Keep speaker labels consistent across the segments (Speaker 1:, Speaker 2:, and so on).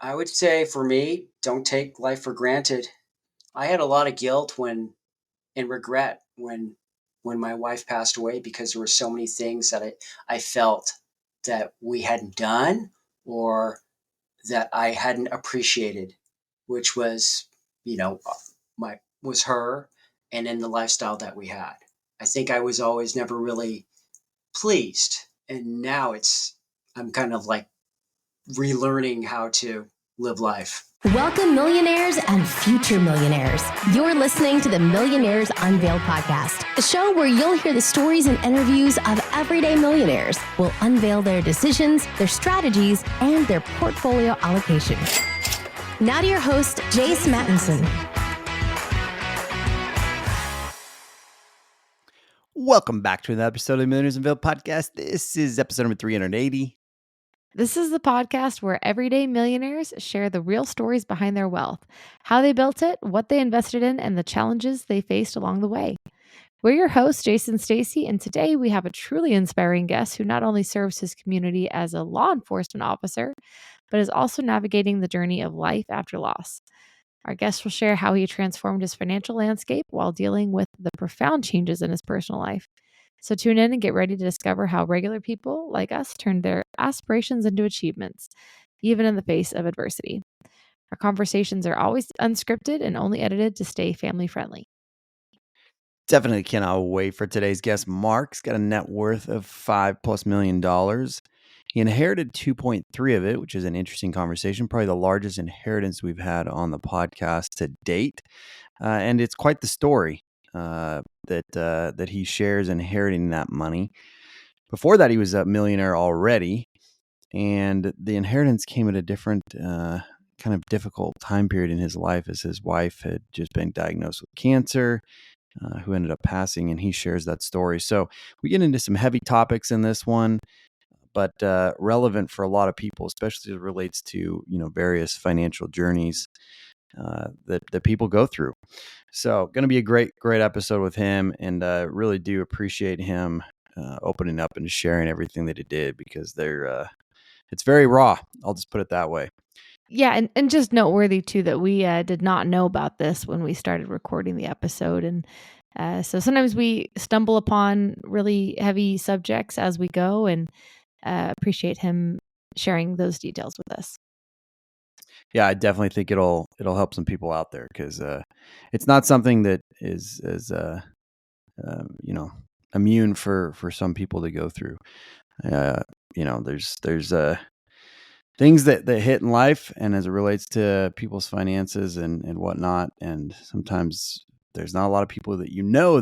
Speaker 1: I would say for me, don't take life for granted. I had a lot of guilt and regret when my wife passed away because there were so many things that I felt that we hadn't done or that I hadn't appreciated, which was, you know, my was her and in the lifestyle that we had. I think I was always never really pleased. And now I'm kind of like relearning how to live life.
Speaker 2: Welcome, millionaires and future millionaires. You're listening to the Millionaires Unveiled podcast, a show where you'll hear the stories and interviews of everyday millionaires. We'll unveil their decisions, their strategies, and their portfolio allocation. Now to your host, Jace Mattinson.
Speaker 3: Welcome back to another episode of the Millionaires Unveiled podcast. This is episode number 380.
Speaker 4: This is the podcast where everyday millionaires share the real stories behind their wealth, how they built it, what they invested in, and the challenges they faced along the way. We're your hosts, Jason Stacy, and today we have a truly inspiring guest who not only serves his community as a law enforcement officer, but is also navigating the journey of life after loss. Our guest will share how he transformed his financial landscape while dealing with the profound changes in his personal life. So tune in and get ready to discover how regular people like us turned their aspirations into achievements, even in the face of adversity. Our conversations are always unscripted and only edited to stay family friendly.
Speaker 3: Definitely cannot wait for today's guest. Mark's got a net worth of $5+ million. He inherited 2.3 of it, which is an interesting conversation, probably the largest inheritance we've had on the podcast to date. And it's quite the story that he shares inheriting that money. Before that, he was a millionaire already, and the inheritance came at a different kind of difficult time period in his life as his wife had just been diagnosed with cancer, who ended up passing, and he shares that story. So we get into some heavy topics in this one, but relevant for a lot of people, especially as it relates to various financial journeys that people go through. So going to be a great episode with him, and really do appreciate him opening up and sharing everything that he did, because it's very raw. I'll just put it that way.
Speaker 4: Yeah, and just noteworthy too that we did not know about this when we started recording the episode, and so sometimes we stumble upon really heavy subjects as we go, and appreciate him sharing those details with us.
Speaker 3: Yeah, I definitely think it'll help some people out there, because it's not something that is immune for some people to go through. There's things that hit in life, and as it relates to people's finances and whatnot, and sometimes there's not a lot of people that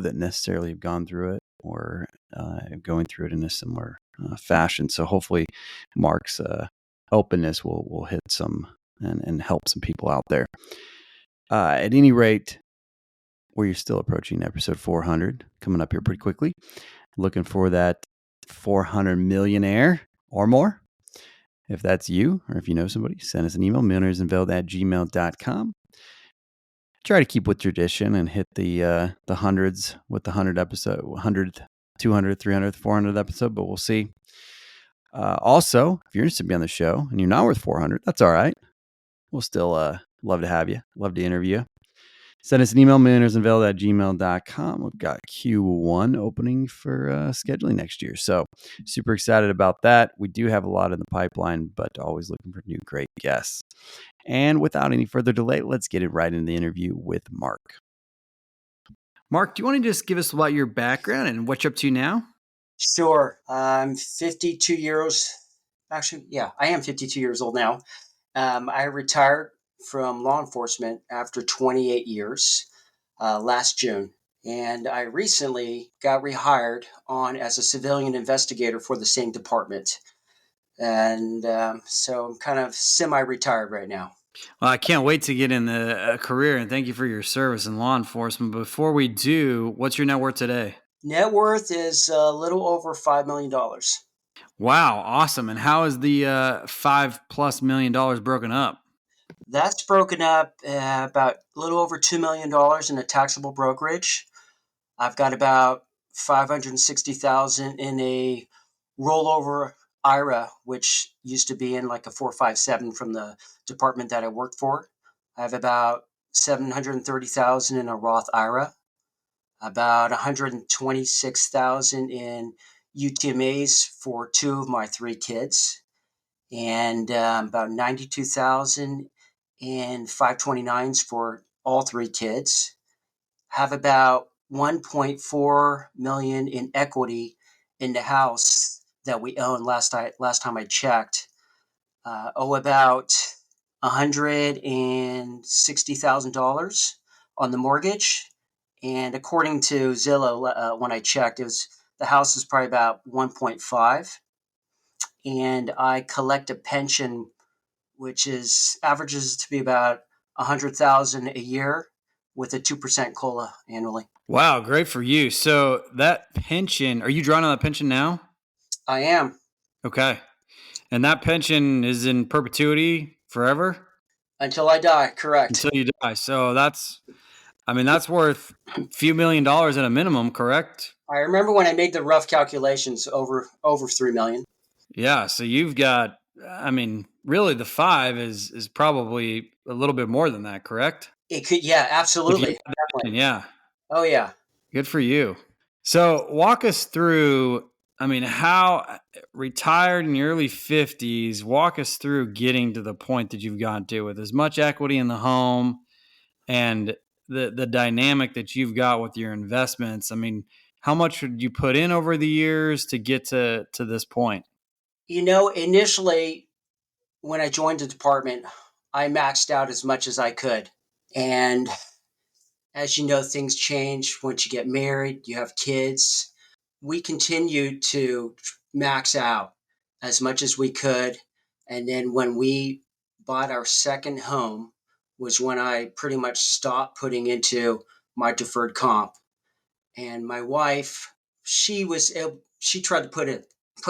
Speaker 3: that necessarily have gone through it or going through it in a similar fashion. So hopefully Mark's openness will hit some and help some people out there. At any rate, we're still approaching episode 400, coming up here pretty quickly. Looking for that 400 millionaire or more. If that's you, or if you know somebody, send us an email, millionairesunveiled@gmail.com. Try to keep with tradition and hit the hundreds with the 100 episode, 100, 200, 300, 400 episode, but we'll see. Also, if you're interested to be on the show and you're not worth 400, that's all right. We'll still love to have you, love to interview you. Send us an email, millionairesunveiled@gmail.com. We've got Q1 opening for scheduling next year. So super excited about that. We do have a lot in the pipeline, but always looking for new great guests. And without any further delay, let's get it right into the interview with Mark. Mark, do you want to just give us about your background and what you're up to now?
Speaker 1: Sure. I'm 52 years. Actually, yeah, I am 52 years old now. I retired from law enforcement after 28 years last June. And I recently got rehired on as a civilian investigator for the same department. And so I'm kind of semi-retired right now.
Speaker 3: Well, I can't wait to get in the career, and thank you for your service in law enforcement. Before we do, what's your net worth today?
Speaker 1: Net worth is a little over $5 million.
Speaker 3: Wow, awesome. And how is the $5+ million broken up?
Speaker 1: That's broken up about a little over $2 million in a taxable brokerage. I've got about $560,000 in a rollover IRA, which used to be in like a 457 from the department that I worked for. I have about 730,000 in a Roth IRA, about 126,000 in UTMAs for two of my three kids, and about 92,000 in 529s for all three kids. Have about 1.4 million in equity in the house that we own. Last time I checked, owe about $160,000 on the mortgage, and according to Zillow, when I checked, the house is probably about 1.5, and I collect a pension which is averages to be about 100,000 a year with a 2% cola annually.
Speaker 3: Wow, great for you. So that pension, are you drawing on that pension now?
Speaker 1: I am.
Speaker 3: Okay. And that pension is in perpetuity forever
Speaker 1: Until I die, correct.
Speaker 3: until you die. So that's worth a few $1,000,000 at a minimum, correct?
Speaker 1: I remember when I made the rough calculations, over 3 million.
Speaker 3: Yeah. So you've got, really the five is probably a little bit more than that, correct?
Speaker 1: It could, yeah,
Speaker 3: If you
Speaker 1: absolutely.
Speaker 3: add that in,
Speaker 1: Definitely.
Speaker 3: yeah.
Speaker 1: Oh, yeah.
Speaker 3: Good for you. So walk us through, how retired in your early 50s, walk us through getting to the point that you've gotten to with as much equity in the home and the dynamic that you've got with your investments. How much did you put in over the years to get to this point?
Speaker 1: Initially, when I joined the department, I maxed out as much as I could. And as you know, things change once you get married, you have kids. We continued to max out as much as we could. And then when we bought our second home was when I pretty much stopped putting into my deferred comp. And my wife, she tried to put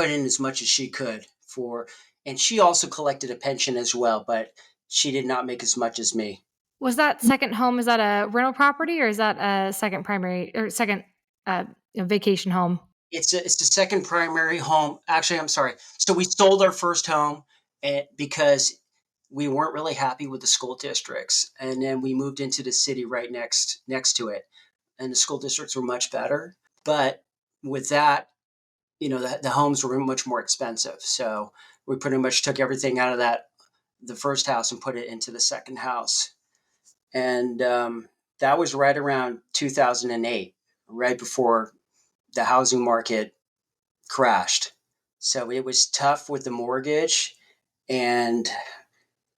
Speaker 1: in as much as she could for, and she also collected a pension as well, but she did not make as much as me.
Speaker 4: Was that second home, is that a rental property or is that a second primary or second vacation home?
Speaker 1: It's the second primary home. Actually, I'm sorry. So we sold our first home because we weren't really happy with the school districts, and then we moved into the city right next to it, and the school districts were much better. But with that, the homes were much more expensive. So we pretty much took everything out of the first house and put it into the second house, and that was right around 2008, right before the housing market crashed. So it was tough with the mortgage, and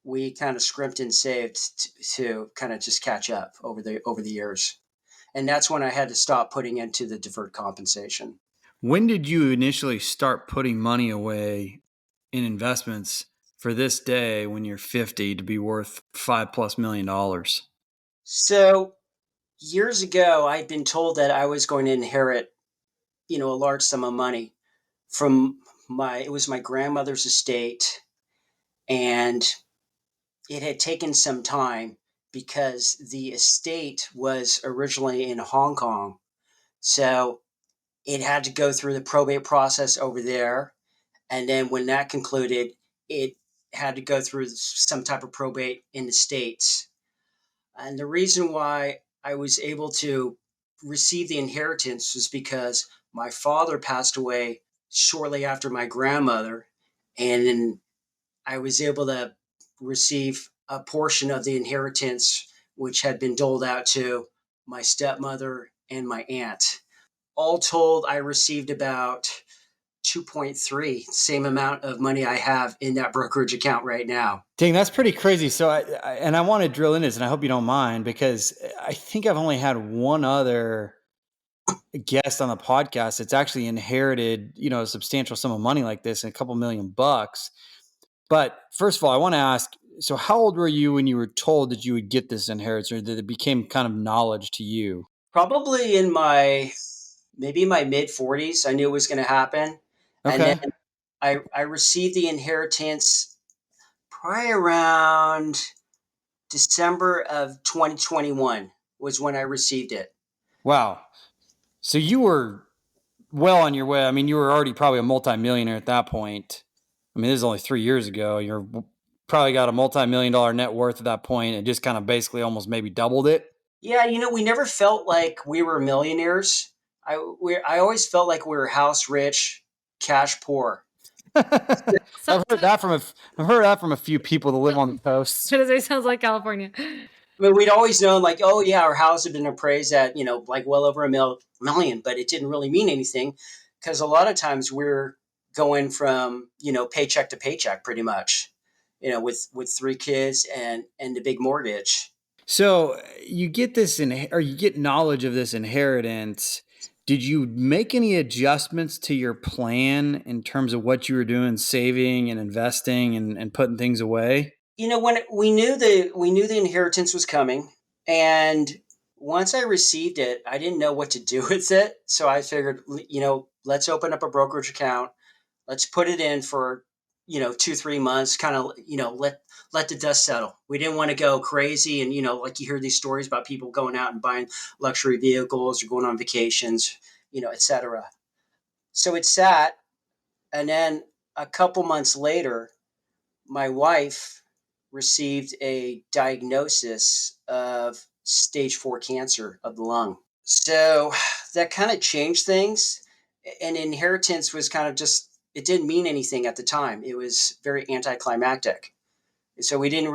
Speaker 1: we kind of scrimped and saved to kind of just catch up over the years. And that's when I had to stop putting into the deferred compensation.
Speaker 3: When did you initially start putting money away in investments for this day when you're 50 to be worth $5+ million?
Speaker 1: So years ago, I'd been told that I was going to inherit, a large sum of money from it was my grandmother's estate, and it had taken some time because the estate was originally in Hong Kong. So it had to go through the probate process over there. And then when that concluded, it had to go through some type of probate in the States. And the reason why I was able to receive the inheritance was because my father passed away shortly after my grandmother. And then I was able to receive a portion of the inheritance, which had been doled out to my stepmother and my aunt. All told, I received about 2.3, same amount of money I have in that brokerage account right now.
Speaker 3: Dang, that's pretty crazy. So I want to drill into this, and I hope you don't mind, because I think I've only had one other guest on the podcast that's actually inherited, a substantial sum of money like this, and a couple $1,000,000. But first of all, I want to ask, so how old were you when you were told that you would get this inheritance, or that it became kind of knowledge to you?
Speaker 1: Probably in maybe my mid 40s, I knew it was going to happen. And then
Speaker 3: Okay.
Speaker 1: I received the inheritance probably around December of 2021 was when I received it.
Speaker 3: Wow. So you were
Speaker 5: well on your way. I mean, you were already probably a multimillionaire at that point. I mean, this is only 3 years ago. You're probably got a multi-million-dollar net worth at that point and just kind of basically almost maybe doubled it.
Speaker 1: Yeah, we never felt like we were millionaires. I always felt like we were house rich, cash poor.
Speaker 4: So,
Speaker 5: I've heard that from a few people that live on the coast.
Speaker 4: it sounds like California.
Speaker 1: I mean, we'd always known like, oh yeah, our house had been appraised at, like well over a million, but it didn't really mean anything because a lot of times we're going from, paycheck to paycheck pretty much, with three kids and the big mortgage.
Speaker 5: So you get or you get knowledge of this inheritance. Did you make any adjustments to your plan in terms of what you were doing, saving and investing and putting things away?
Speaker 1: When we knew the inheritance was coming, and once I received it, I didn't know what to do with it. So I figured, let's open up a brokerage account. Let's put it in for 2-3 months, kind of let the dust settle. We didn't want to go crazy, and like you hear these stories about people going out and buying luxury vehicles or going on vacations, etc. So it sat, and then a couple months later, my wife received a diagnosis of stage 4 cancer of the lung. So that kind of changed things. And inheritance was kind of just, it didn't mean anything at the time. It was very anticlimactic. So we didn't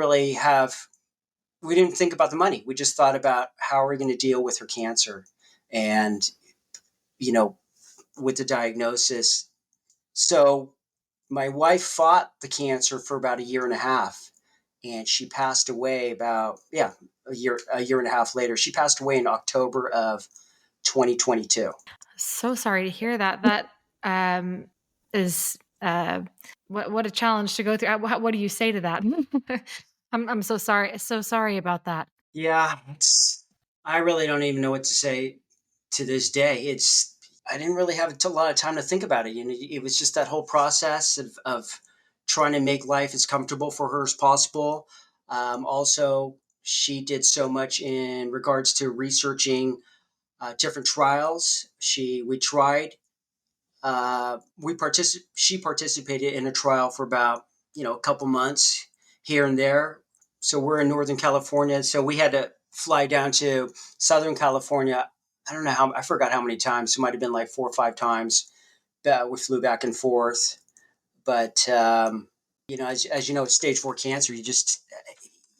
Speaker 1: think about the money. We just thought about how are we going to deal with her cancer and, you know, with the diagnosis. So my wife fought the cancer for about a year and a half, and she passed away about a year and a half later. She passed away in October of 2022.
Speaker 4: So sorry to hear that. That is what a challenge to go through. What do you say to that? I'm so sorry. So sorry about that.
Speaker 1: Yeah, I really don't even know what to say to this day. I didn't really have a lot of time to think about it. It was just that whole process of trying to make life as comfortable for her as possible. Also, she did so much in regards to researching different trials. We tried. She participated in a trial for about a couple months here and there. So we're in Northern California, so we had to fly down to Southern California. I don't know I forgot how many times. It might have been like 4 or 5 times that we flew back and forth. But as you know, stage 4 cancer,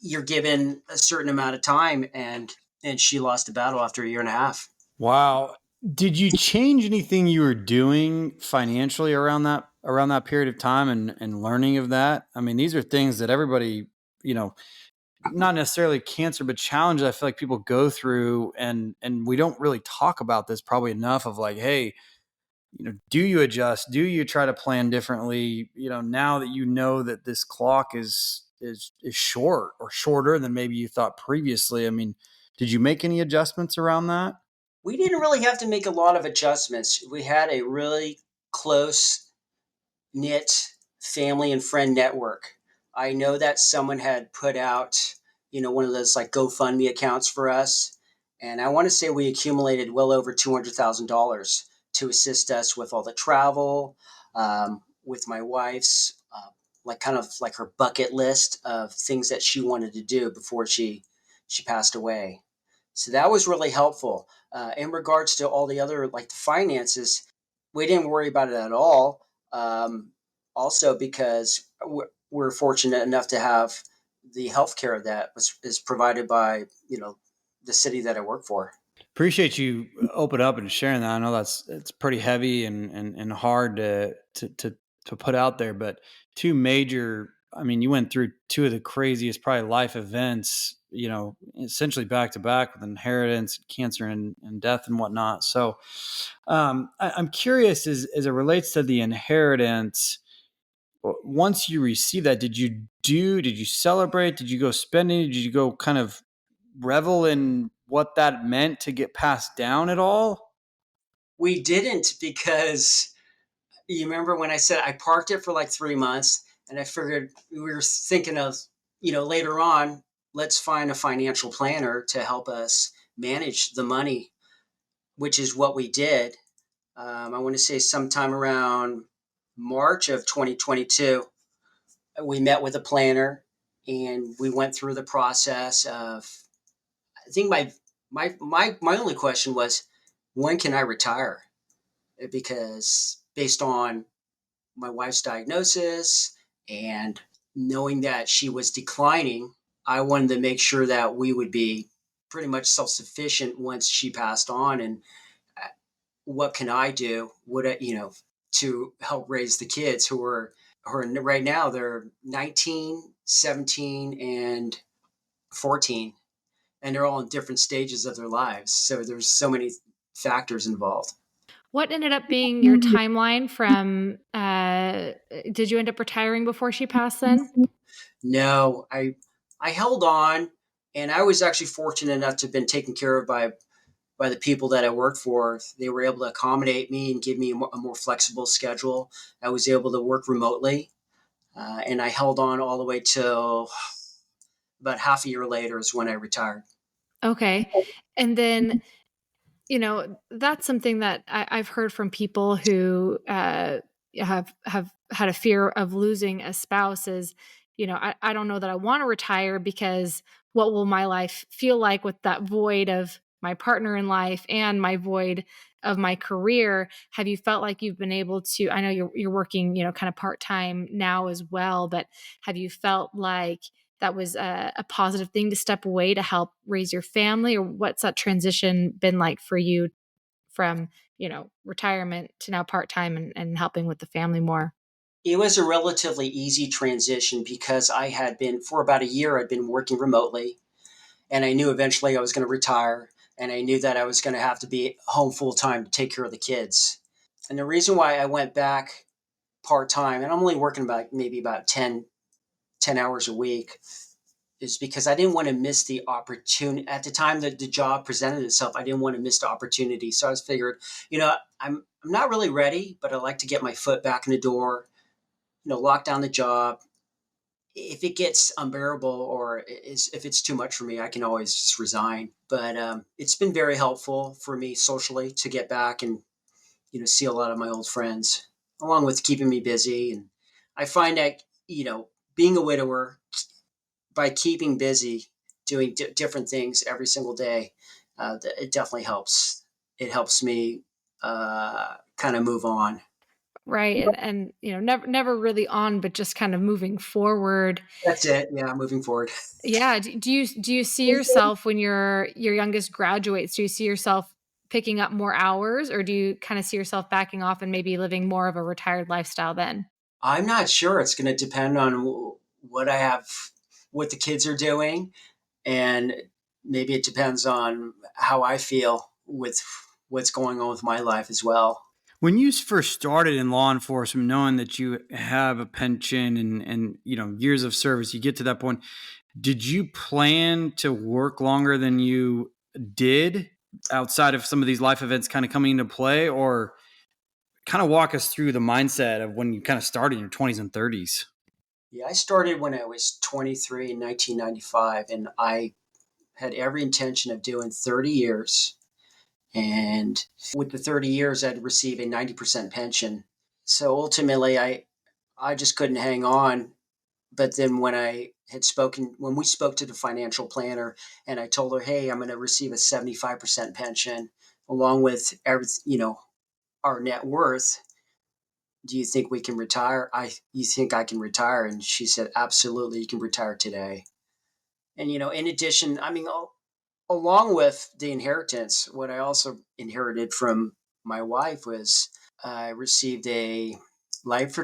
Speaker 1: you're given a certain amount of time, and she lost the battle after a year and a half.
Speaker 5: Wow. Did you change anything you were doing financially around that period of time and learning of that? I mean, these are things that everybody, not necessarily cancer, but challenges I feel like people go through and we don't really talk about this probably enough of like, hey, do you adjust? Do you try to plan differently? Now that you know that this clock is short or shorter than maybe you thought previously. I mean, did you make any adjustments around that?
Speaker 1: We didn't really have to make a lot of adjustments. We had a really close knit family and friend network. I know that someone had put out, one of those like GoFundMe accounts for us. And I want to say we accumulated well over $200,000 to assist us with all the travel, with my wife's, like kind of like her bucket list of things that she wanted to do before she passed away. So that was really helpful. In regards to all the other like the finances, we didn't worry about it at all. Also, because we're fortunate enough to have the healthcare that is provided by the city that I work for.
Speaker 5: Appreciate you open up and sharing that. I know it's pretty heavy and hard to put out there, but two major, I mean, you went through two of the craziest probably life events, essentially back to back with inheritance, cancer and death and whatnot. So I'm curious as it relates to the inheritance, once you receive that, did you celebrate? Did you go spending? Did you go kind of revel in what that meant to get passed down at all?
Speaker 1: We didn't, because you remember when I said I parked it for like 3 months, and I figured we were thinking of, later on, let's find a financial planner to help us manage the money, which is what we did. I want to say sometime around March of 2022. We met with a planner and we went through the process of, I think my only question was, when can I retire? Because based on my wife's diagnosis and knowing that she was declining, I wanted to make sure that we would be pretty much self-sufficient once she passed on. And what can I do? To help raise the kids who are right now, they're 19, 17, and 14, and they're all in different stages of their lives. So there's so many factors involved.
Speaker 4: What ended up being your timeline from, did you end up retiring before she passed then?
Speaker 1: No, I held on, and I was actually fortunate enough to have been taken care of by the people that I worked for. They were able to accommodate me and give me a more flexible schedule. I was able to work remotely, and I held on all the way till about half a year later is when I retired.
Speaker 4: Okay. And then, that's something that I've heard from people who have had a fear of losing a spouse is, I don't know that I want to retire because what will my life feel like with that void of my partner in life and my void of my career? Have you felt like you've been able to, I know you're working, kind of part-time now as well, but have you felt like that was a positive thing to step away to help raise your family? Or what's that transition been like for you from, retirement to now part-time and helping with the family more?
Speaker 1: It was a relatively easy transition because I had been, for about a year, I'd been working remotely, and I knew eventually I was going to retire, and I knew that I was going to have to be home full time to take care of the kids. And the reason why I went back part time, and I'm only working about maybe about 10 hours a week, is because I didn't want to miss the opportunity. At the time that the job presented itself, I didn't want to miss the opportunity. So I was figured, I'm not really ready, but I like to get my foot back in the door, lock down the job. If it gets unbearable or if it's too much for me, I can always just resign. But it's been very helpful for me socially to get back and see a lot of my old friends, along with keeping me busy. And I find that being a widower, by keeping busy, doing different things every single day, it definitely helps. It helps me kind of move on.
Speaker 4: Right. And never really on, but just kind of moving forward.
Speaker 1: That's it. Yeah, moving forward.
Speaker 4: Yeah. Do you see yourself when your youngest graduates, do you see yourself picking up more hours, or do you kind of see yourself backing off and maybe living more of a retired lifestyle then?
Speaker 1: I'm not sure. It's going to depend on what I have, what the kids are doing, and maybe it depends on how I feel with what's going on with my life as well.
Speaker 5: When you first started in law enforcement, knowing that you have a pension and years of service, you get to that point. Did you plan to work longer than you did outside of some of these life events kind of coming into play, or kind of walk us through the mindset of when you kind of started in your 20s and 30s?
Speaker 1: Yeah, I started when I was 23 in 1995, and I had every intention of doing 30 years. And with the 30 years, I'd receive a 90% pension. So ultimately, I just couldn't hang on. But then when we spoke to the financial planner, and I told her, hey, I'm going to receive a 75% pension along with our net worth. Do you think we can retire? You think I can retire? And she said, absolutely, you can retire today. And, in addition, I mean, along with the inheritance, what I also inherited from my wife was I received a life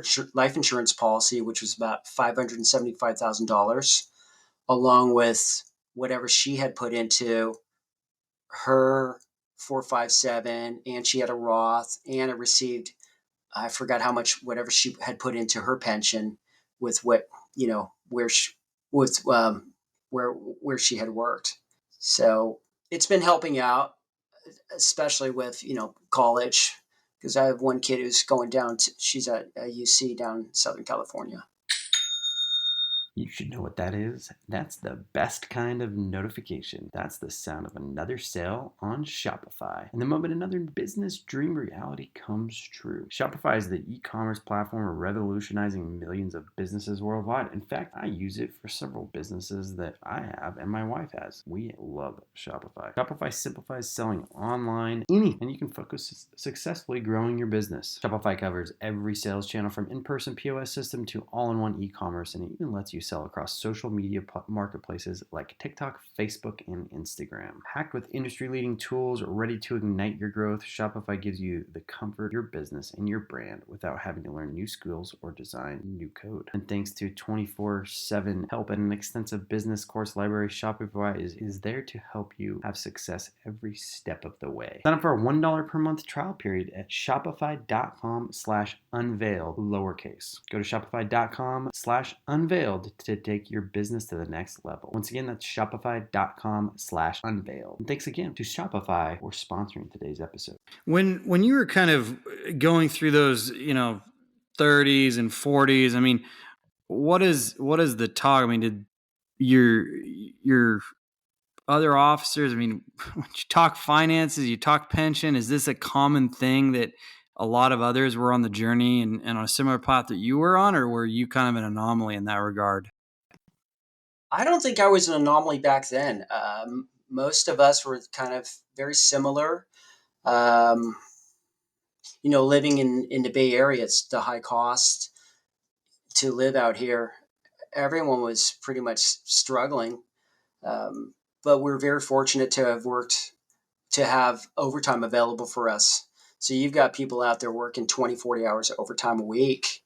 Speaker 1: insurance policy, which was about $575,000, along with whatever she had put into her 457, and she had a Roth, and I received, I forgot how much, whatever she had put into her pension with what, where she, with where she had worked. So it's been helping out, especially with college, because I have one kid who's going down to, she's at UC down in Southern California.
Speaker 3: You should know what that is. That's the best kind of notification. That's the sound of another sale on Shopify. And the moment another business dream reality comes true. Shopify is the e-commerce platform revolutionizing millions of businesses worldwide. In fact, I use it for several businesses that I have and my wife has. We love Shopify. Shopify simplifies selling online, and you can focus successfully growing your business. Shopify covers every sales channel from in-person POS system to all-in-one e-commerce, and it even lets you sell across social media marketplaces like TikTok, Facebook, and Instagram. Packed with industry-leading tools ready to ignite your growth, Shopify gives you the comfort of your business and your brand without having to learn new skills or design new code. And thanks to 24/7 help and an extensive business course library, Shopify is there to help you have success every step of the way. Sign up for a $1 per month trial period at shopify.com/unveiled lowercase. Go to shopify.com/unveiled to take your business to the next level. Once again, that's shopify.com/unveiled. And thanks again to Shopify for sponsoring today's episode.
Speaker 5: When you were kind of going through those, 30s and 40s, I mean, what is the talk? I mean, did your other officers, I mean, when you talk finances, you talk pension, is this a common thing that a lot of others were on the journey and on a similar path that you were on, or were you kind of an anomaly in that regard?
Speaker 1: I don't think I was an anomaly back then. Most of us were kind of very similar. Um, living in the Bay Area, it's the high cost to live out here. Everyone was pretty much struggling. Um, but we're very fortunate to have overtime available for us. So you've got people out there working 20, 40 hours of overtime a week.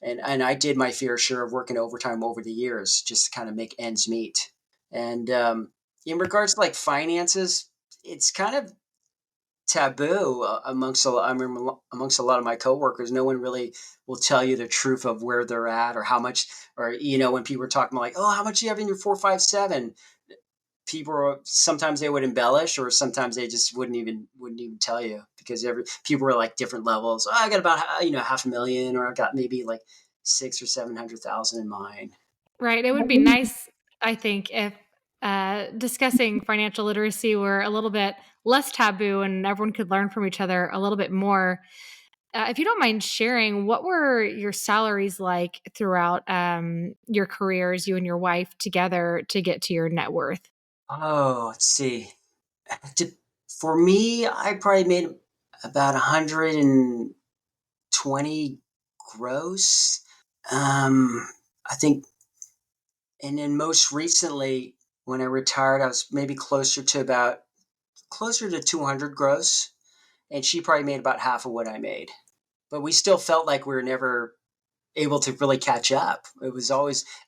Speaker 1: And I did my fair share of working overtime over the years just to kind of make ends meet. And in regards to like finances, it's kind of taboo amongst a lot of my coworkers. No one really will tell you the truth of where they're at or how much, or when people are talking like, oh, how much do you have in your 457? Sometimes they would embellish, or sometimes they just wouldn't even tell you, because people were like different levels. Oh, I got about $500,000, or I got maybe like 600,000 or 700,000 in mine.
Speaker 4: Right. It would be nice, I think, if discussing financial literacy were a little bit less taboo and everyone could learn from each other a little bit more. If you don't mind sharing, what were your salaries like throughout your careers, you and your wife together, to get to your net worth?
Speaker 1: Oh, let's see. For me, I probably made about 120 gross. I think, and then most recently, when I retired, I was maybe closer to 200 gross, and she probably made about half of what I made. But we still felt like we were never able to really catch up.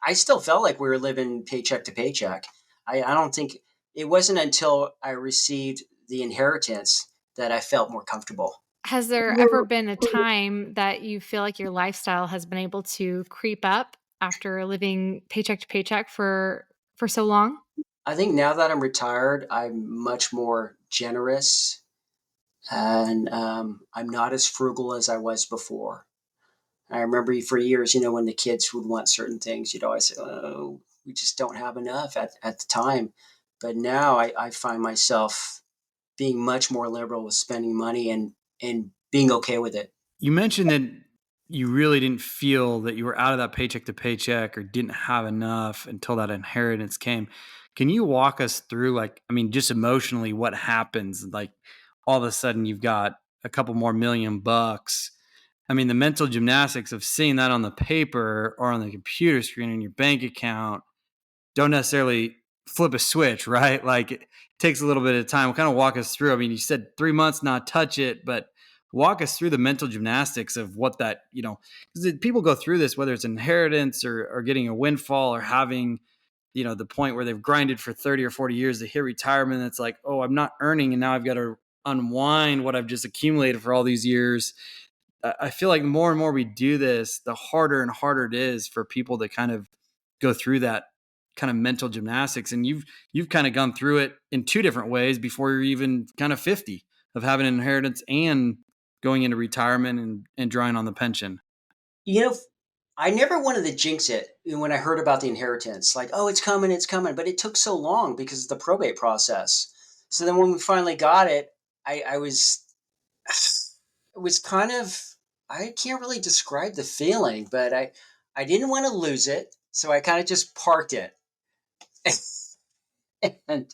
Speaker 1: I still felt like we were living paycheck to paycheck. I don't think it wasn't until I received the inheritance that I felt more comfortable.
Speaker 4: Has there ever been a time that you feel like your lifestyle has been able to creep up after living paycheck to paycheck for so long?
Speaker 1: I think now that I'm retired, I'm much more generous, and I'm not as frugal as I was before. I remember for years, when the kids would want certain things, you'd always say, oh, we just don't have enough at the time. But now I find myself being much more liberal with spending money, and being okay with it.
Speaker 5: You mentioned that you really didn't feel that you were out of that paycheck to paycheck or didn't have enough until that inheritance came. Can you walk us through, like, I mean, just emotionally, what happens? Like, all of a sudden you've got a couple more $1,000,000. I mean, the mental gymnastics of seeing that on the paper or on the computer screen in your bank account don't necessarily flip a switch, right? Like, it takes a little bit of time. Kind of walk us through. I mean, you said 3 months, not touch it, but walk us through the mental gymnastics of what that, because people go through this, whether it's inheritance or getting a windfall or having, the point where they've grinded for 30 or 40 years to hit retirement. It's like, oh, I'm not earning, and now I've got to unwind what I've just accumulated for all these years. I feel like the more and more we do this, the harder and harder it is for people to kind of go through that kind of mental gymnastics. And you've kind of gone through it in two different ways before you're even kind of 50, of having an inheritance and going into retirement and drawing on the pension.
Speaker 1: You know, I never wanted to jinx it when I heard about the inheritance. Like, oh, it's coming, it's coming. But it took so long because of the probate process. So then when we finally got it, I was, it was kind of, I can't really describe the feeling, but I didn't want to lose it. So I kind of just parked it. and,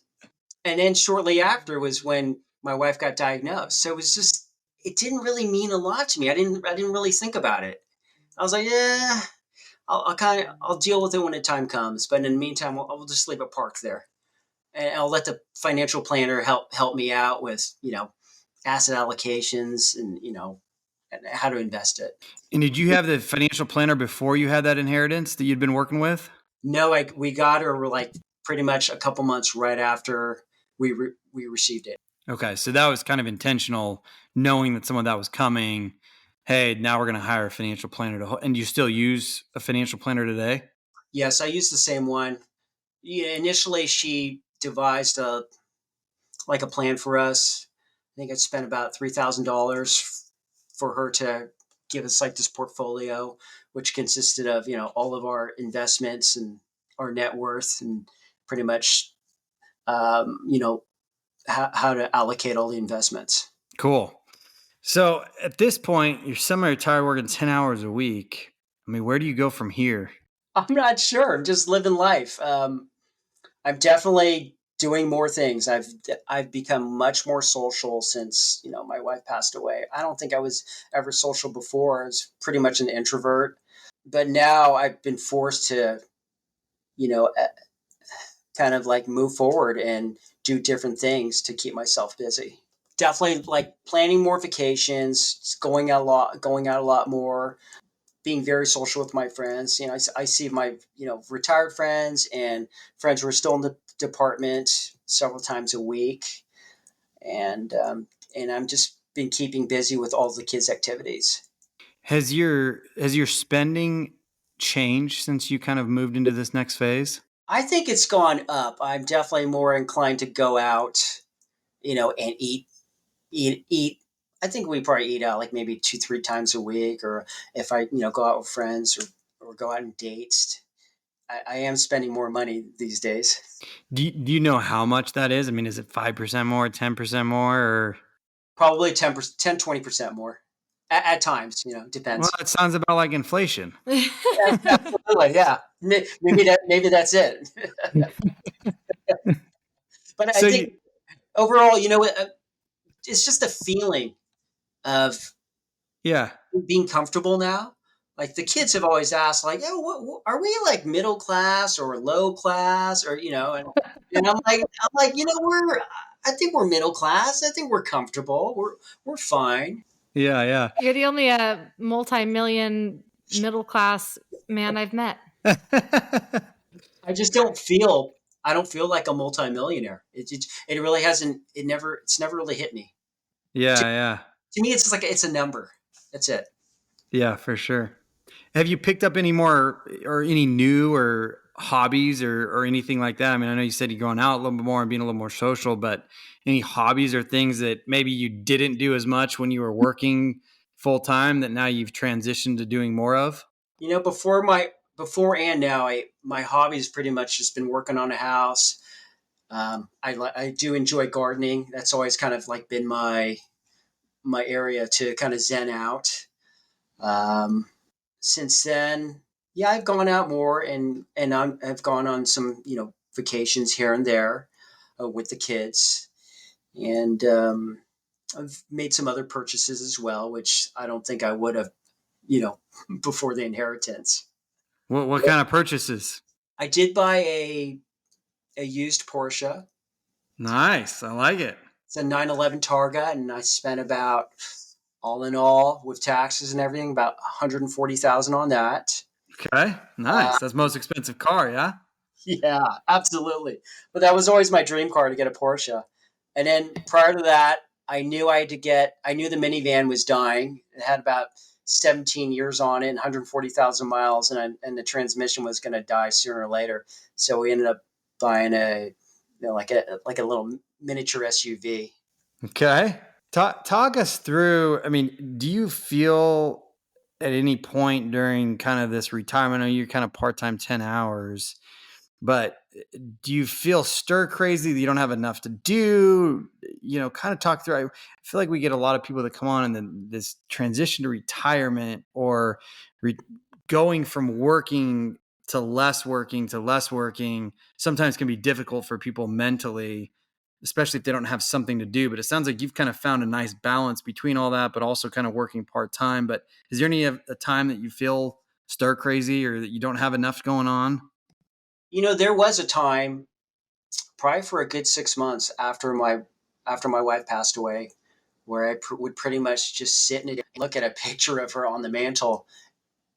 Speaker 1: and then shortly after was when my wife got diagnosed. So it was just, it didn't really mean a lot to me. I didn't really think about it. I was like, yeah, I'll deal with it when the time comes. But in the meantime, I'll just leave it parked there, and I'll let the financial planner help me out with asset allocations and and how to invest it.
Speaker 5: And did you have the financial planner before you had that inheritance that you'd been working with?
Speaker 1: No, we got her like pretty much a couple months right after we received it.
Speaker 5: Okay, so that was kind of intentional, knowing that some of that was coming. Hey, now we're going to hire a financial planner and you still use a financial planner today?
Speaker 1: Yes, I used the same one. Yeah, initially, she devised a plan for us. I think I spent about $3,000 for her to give us like this portfolio, which consisted of all of our investments and our net worth, and pretty much how to allocate all the investments.
Speaker 5: Cool. So at this point, you're semi-retired, working 10 hours a week. I mean, where do you go from here?
Speaker 1: I'm not sure. I'm just living life. I'm definitely doing more things. I've become much more social since my wife passed away. I don't think I was ever social before. I was pretty much an introvert, but now I've been forced to you know kind of like move forward and do different things to keep myself busy. Definitely like planning more vacations, going out a lot more, being very social with my friends. I see my retired friends and friends who are still in the department several times a week, and I'm just been keeping busy with all the kids' activities.
Speaker 5: Has your spending changed since you kind of moved into this next phase?
Speaker 1: I think it's gone up. I'm definitely more inclined to go out, and eat. I think we probably eat out like maybe 2, 3 times a week, or if I go out with friends or go out on dates. I am spending more money these days.
Speaker 5: Do you know how much that is? I mean, is it 5% more, 10% more, or?
Speaker 1: Probably 10%, 10, 20% more at times,
Speaker 5: Well,
Speaker 1: depends.
Speaker 5: it sounds about like inflation.
Speaker 1: Yeah, absolutely. Yeah. Maybe that's it. But I
Speaker 5: So
Speaker 1: think overall, it's just a feeling of
Speaker 5: yeah.
Speaker 1: being comfortable now. Like the kids have always asked, like, "Oh, what are we like middle class or low class or and I'm like, I think we're middle class. I think we're comfortable. We're fine.
Speaker 5: Yeah, yeah.
Speaker 4: You're the only multi-million middle class man I've met.
Speaker 1: I just don't feel. I don't feel like a multimillionaire. It really hasn't. It's never really hit me.
Speaker 5: Yeah, yeah.
Speaker 1: To me, it's just like it's a number. That's it.
Speaker 5: Yeah, for sure. Have you picked up any more or any new or hobbies or anything like that? I mean, I know you said you're going out a little bit more and being a little more social, but any hobbies or things that maybe you didn't do as much when you were working full time that now you've transitioned to doing more of?
Speaker 1: Before and now, my hobby's pretty much just been working on a house. I do enjoy gardening. That's always kind of like been my area to kind of zen out. Um, since then, yeah, I've gone out more and I've gone on some vacations here and there with the kids, and I've made some other purchases as well, which I don't think I would have, you know, before the inheritance.
Speaker 5: What kind of purchases?
Speaker 1: I did buy a used Porsche.
Speaker 5: Nice. I like it.
Speaker 1: It's a 911 Targa, and I spent about, all in all, with taxes and everything, about 140,000 on that.
Speaker 5: Okay.
Speaker 1: Uh,
Speaker 5: Nice. That's most expensive car, yeah?
Speaker 1: yeah, absolutely. But that was always my dream car, to get a Porsche. And then prior to that, I knew the minivan was dying. It had about 17 years on it and 140,000 miles, and the transmission was going to die sooner or later. So we ended up buying like a little miniature SUV.
Speaker 5: Okay. Talk us through. I mean, do you feel at any point during kind of this retirement? I know you're kind of part-time 10 hours, but do you feel stir crazy that you don't have enough to do? Kind of talk through. I feel like we get a lot of people that come on and then this transition to retirement or going from working to less working sometimes can be difficult for people mentally, especially if they don't have something to do. But it sounds like you've kind of found a nice balance between all that, but also kind of working part-time. But is there any a time that you feel stir crazy or that you don't have enough going on?
Speaker 1: There was a time, probably for a good 6 months after my wife passed away, where I would pretty much just sit and look at a picture of her on the mantle,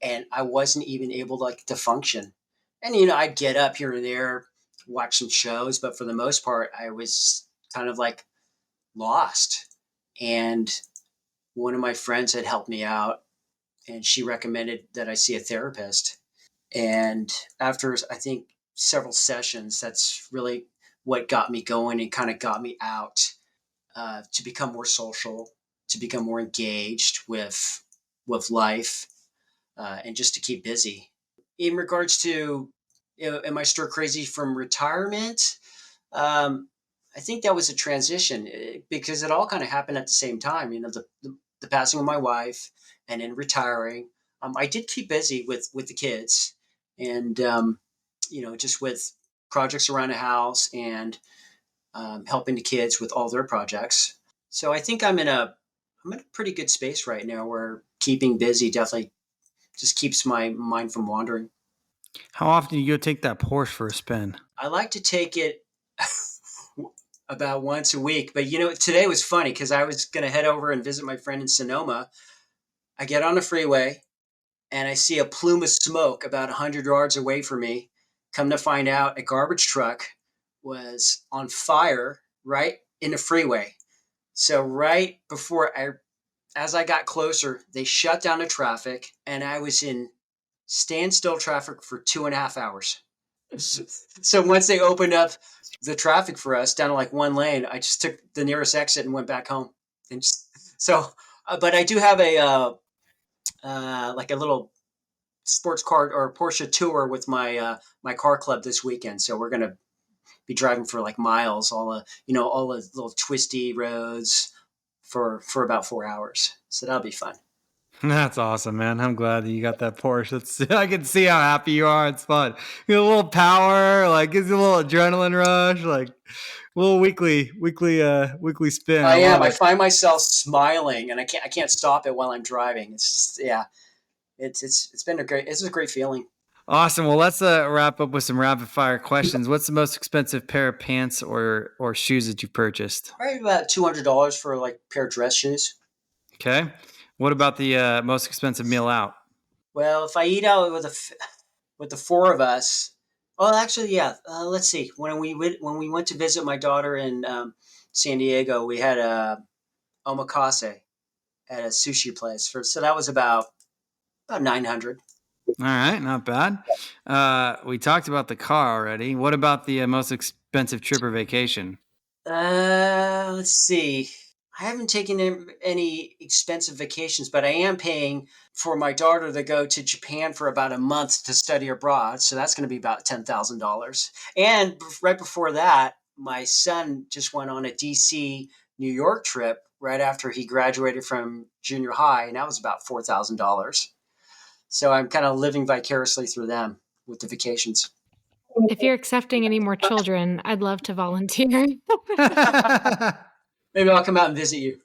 Speaker 1: and I wasn't even able to function. And I'd get up here and there, watch some shows, but for the most part, I was kind of like lost. And one of my friends had helped me out, and she recommended that I see a therapist. And after, I think, several sessions, that's really what got me going and kind of got me out, to become more social, to become more engaged with life, and just to keep busy. In regards to, am I stir crazy from retirement? Um, I think that was a transition, because it all kind of happened at the same time. The passing of my wife, and then retiring. I did keep busy with the kids, and just with projects around the house, and helping the kids with all their projects. So I think I'm in a pretty good space right now, where keeping busy definitely just keeps my mind from wandering.
Speaker 5: How often do you go take that Porsche for a spin?
Speaker 1: I like to take it about once a week, but today was funny because I was going to head over and visit my friend in Sonoma. I get on the freeway and I see a plume of smoke about 100 yards away from me. Come to find out, a garbage truck was on fire right in the freeway. So right as I got closer, they shut down the traffic, and I was in standstill traffic for 2.5 hours. So once they opened up the traffic for us down to like one lane, I just took the nearest exit and went back home. And but I do have like a little sports car or Porsche tour with my car club this weekend. So we're gonna be driving for like miles, all the little twisty roads for about 4 hours. So that'll be fun.
Speaker 5: That's awesome, man. I'm glad that you got that Porsche. I can see how happy you are. It's fun. You get a little power, like gives you a little adrenaline rush, like a little weekly spin.
Speaker 1: I
Speaker 5: I
Speaker 1: am.
Speaker 5: love
Speaker 1: I
Speaker 5: it.
Speaker 1: find myself smiling, and I can't stop it while I'm driving. It's just, yeah. It's a great feeling.
Speaker 5: Awesome. Well, let's wrap up with some rapid fire questions. What's the most expensive pair of pants or shoes that you purchased?
Speaker 1: Probably about $200 for like a pair of dress shoes.
Speaker 5: Okay. What about the most expensive meal out?
Speaker 1: Well, if I eat out with the four of us, well, actually, yeah. Let's see. When we went to visit my daughter in San Diego, we had a omakase at a sushi place so that was about 900.
Speaker 5: All right, not bad. We talked about the car already. What about the most expensive trip or vacation?
Speaker 1: Let's see. I haven't taken any expensive vacations, but I am paying for my daughter to go to Japan for about a month to study abroad. So that's going to be about $10,000. And right before that, my son just went on a DC, New York trip right after he graduated from junior high, and that was about $4,000. So I'm kind of living vicariously through them with the vacations.
Speaker 4: If you're accepting any more children, I'd love to volunteer.
Speaker 1: Maybe I'll come out and visit you.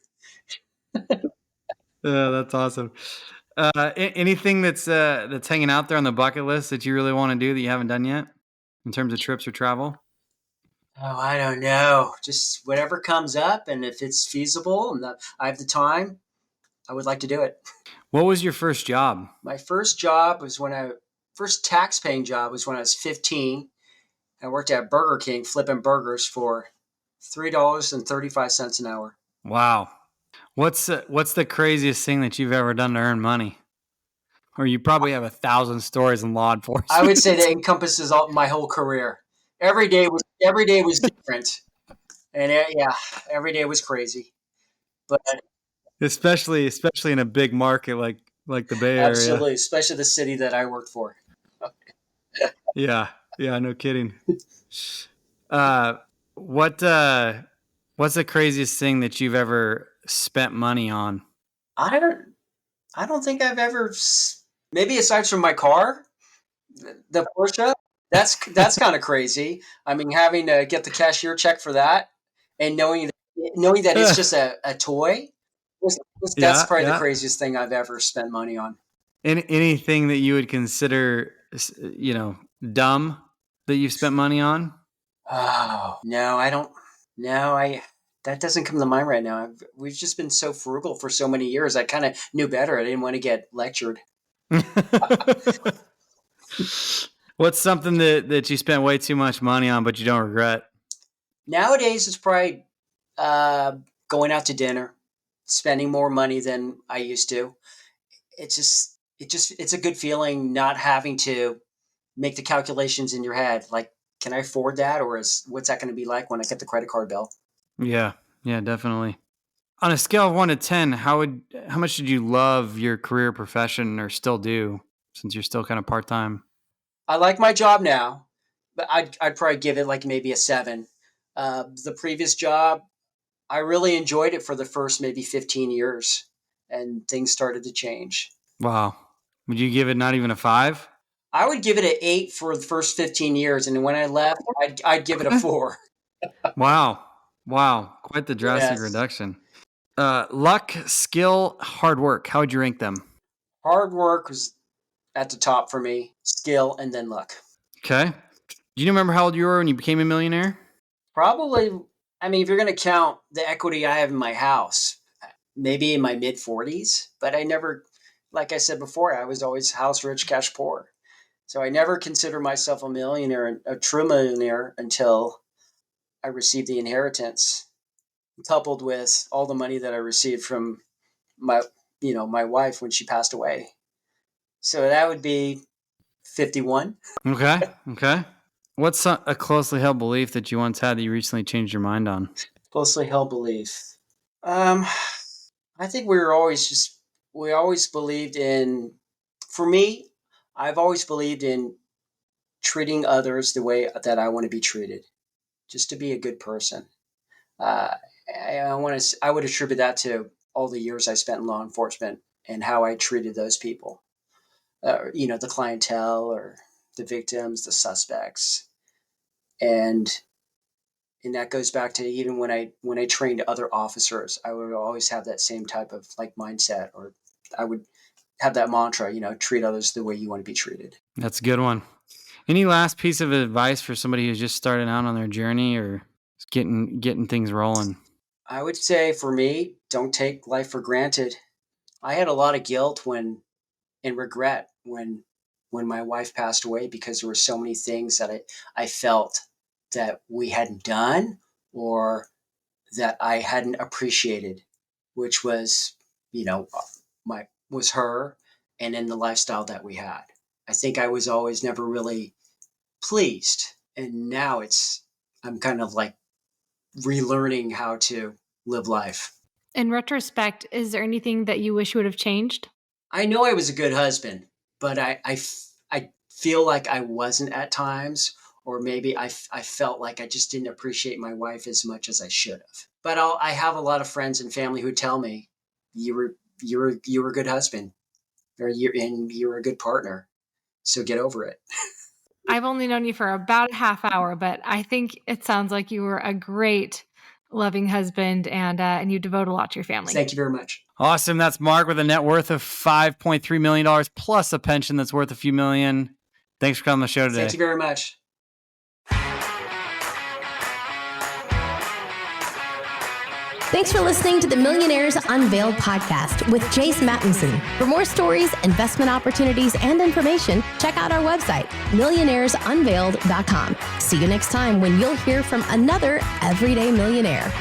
Speaker 5: Yeah, that's awesome. Anything that's hanging out there on the bucket list that you really want to do that you haven't done yet in terms of trips or travel?
Speaker 1: Oh, I don't know. Just whatever comes up, and if it's feasible and I have the time, I would like to do it.
Speaker 5: What was your first job?
Speaker 1: My first tax paying job was when I was 15. I worked at Burger King flipping burgers for $3.35 an hour.
Speaker 5: Wow. What's the craziest thing that you've ever done to earn money? Or you probably have 1,000 stories in law enforcement.
Speaker 1: I would say that encompasses my whole career. Every day was different, and yeah, every day was crazy. But
Speaker 5: especially in a big market like the Bay Area.
Speaker 1: Absolutely, especially the city that I worked for.
Speaker 5: Yeah, no kidding. What's the craziest thing that you've ever spent money on?
Speaker 1: I don't think I've ever, maybe aside from my car, the Porsche. That's kind of crazy. I mean, having to get the cashier check for that, and knowing that it's just a toy. That's probably the craziest thing I've ever spent money on.
Speaker 5: Anything that you would consider, dumb that you've spent money on?
Speaker 1: Oh no, I don't. No, that doesn't come to mind right now. We've just been so frugal for so many years. I kind of knew better. I didn't want to get lectured.
Speaker 5: What's something that you spent way too much money on, but you don't regret?
Speaker 1: Nowadays, it's probably going out to dinner, spending more money than I used to. It's a good feeling not having to make the calculations in your head. Like, can I afford that, or what's that going to be like when I get the credit card bill?
Speaker 5: Yeah, definitely. On a scale of 1 to 10, how much did you love your career, profession, or still do, since you're still kind of part-time?
Speaker 1: I like my job now, but I'd probably give it like maybe a 7. The previous job, I really enjoyed it for the first maybe 15 years, and things started to change.
Speaker 5: Wow. Would you give it not even a 5?
Speaker 1: I would give it an 8 for the first 15 years, and when I left, I'd give it a 4.
Speaker 5: Wow. Quite the drastic reduction. Luck, skill, hard work. How would you rank them?
Speaker 1: Hard work was at the top for me, skill, and then luck.
Speaker 5: Okay. Do you remember how old you were when you became a millionaire?
Speaker 1: Probably, I mean, if you're going to count the equity I have in my house, maybe in my mid-40s, but I never, like I said before, I was always house rich, cash poor. So I never considered myself a millionaire, a true millionaire, until I received the inheritance, coupled with all the money that I received from my wife when she passed away. So that would be 51.
Speaker 5: Okay. What's a closely held belief that you once had that you recently changed your mind on?
Speaker 1: Closely held belief. I think we always believed in, for me, I've always believed in treating others the way that I want to be treated, just to be a good person. I would attribute that to all the years I spent in law enforcement and how I treated those people. The clientele or the victims, the suspects. And that goes back to even when I trained other officers, I would always have that same type of like mindset, or I would have that mantra, treat others the way you want to be treated.
Speaker 5: That's a good one. Any last piece of advice for somebody who's just starting out on their journey or getting things rolling?
Speaker 1: I would say for me, don't take life for granted. I had a lot of guilt and regret when my wife passed away, because there were so many things that I felt that we hadn't done or that I hadn't appreciated, which was, was her and in the lifestyle that we had. I think I was always never really pleased. And now I'm kind of like relearning how to live life.
Speaker 4: In retrospect, is there anything that you wish you would have changed?
Speaker 1: I know I was a good husband, but I feel like I wasn't at times, or maybe I felt like I just didn't appreciate my wife as much as I should have. But I have a lot of friends and family who tell me, you were a good husband, and you were a good partner. So get over it.
Speaker 4: I've only known you for about a half hour, but I think it sounds like you were a great, loving husband, and you devote a lot to your family.
Speaker 1: Thank you very much.
Speaker 5: Awesome. That's Mark with a net worth of $5.3 million plus a pension that's worth a few million. Thanks for coming on the show today.
Speaker 1: Thank you very much.
Speaker 2: Thanks for listening to the Millionaires Unveiled podcast with Jace Mattinson. For more stories, investment opportunities, and information, check out our website, millionairesunveiled.com. See you next time when you'll hear from another everyday millionaire.